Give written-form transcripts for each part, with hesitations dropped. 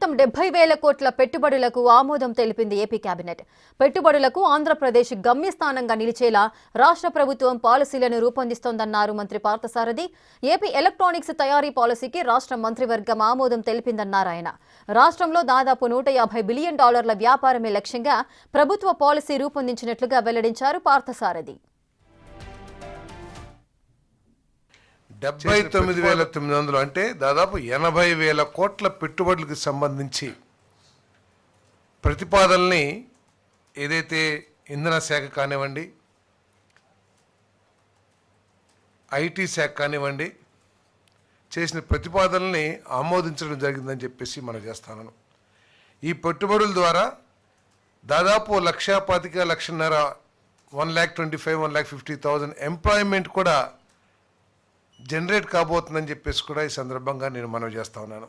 మొత్తం 70,000 కోట్ల పెట్టుబడులకు ఆమోదం తెలిపింది ఏపీ కేబినెట్. పెట్టుబడులకు ఆంధ్రప్రదేశ్ గమ్యస్థానంగా నిలిచేలా రాష్ట్ర ప్రభుత్వం పాలసీలను రూపొందిస్తోందన్నారు మంత్రి పార్థసారథి. ఏపీ ఎలక్ట్రానిక్స్ తయారీ పాలసీకి రాష్ట్ర మంత్రివర్గం ఆమోదం తెలిపిందన్నారు ఆయన. రాష్ట్రంలో దాదాపు $150 బిలియన్ వ్యాపారమే లక్ష్యంగా ప్రభుత్వ పాలసీ రూపొందించినట్లుగా వెల్లడించారు పార్థసారథి. 79,900 అంటే దాదాపు 80,000 కోట్ల పెట్టుబడులకు సంబంధించి ప్రతిపాదనల్ని ఏదైతే ఇంధన శాఖ కానివ్వండి, ఐటీ శాఖ కానివ్వండి చేసిన ప్రతిపాదనల్ని ఆమోదించడం జరిగిందని చెప్పేసి మనం చేస్తాను. ఈ పెట్టుబడుల ద్వారా దాదాపు 1,25,000 1,25,000 1,50,000 ఎంప్లాయ్మెంట్ కూడా జనరేట్ కాబోతుందని చెప్పేసి కూడా ఈ సందర్భంగా నేను మనవి చేస్తా ఉన్నాను.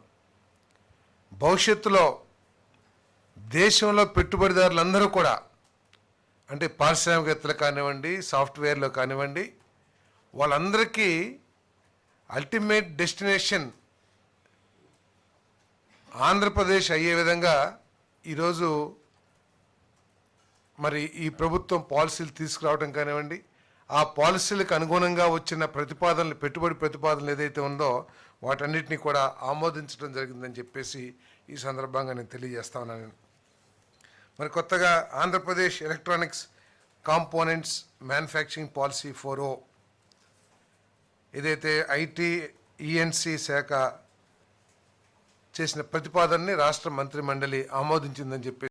భవిష్యత్తులో దేశంలో పెట్టుబడిదారులందరూ కూడా అంటే పారిశ్రామికవేత్తలు కానివ్వండి, సాఫ్ట్వేర్లో కానివ్వండి, వాళ్ళందరికీ అల్టిమేట్ డెస్టినేషన్ ఆంధ్రప్రదేశ్ అయ్యే విధంగా ఈరోజు మరి ఈ ప్రభుత్వం పాలసీలు తీసుకురావడం కానివ్వండి, ఆ పాలసీలకు అనుగుణంగా వచ్చిన ప్రతిపాదనలు, పెట్టుబడి ప్రతిపాదనలు ఏదైతే ఉందో వాటన్నిటినీ కూడా ఆమోదించడం జరిగిందని చెప్పేసి ఈ సందర్భంగా నేను తెలియజేస్తా ఉన్నాను. మరి కొత్తగా Andhra Pradesh electronics components manufacturing policy 4O ఏదైతే ఐటీ ఈఎన్సీ శాఖ చేసిన ప్రతిపాదనని రాష్ట్ర మంత్రి మండలి ఆమోదించిందని చెప్పి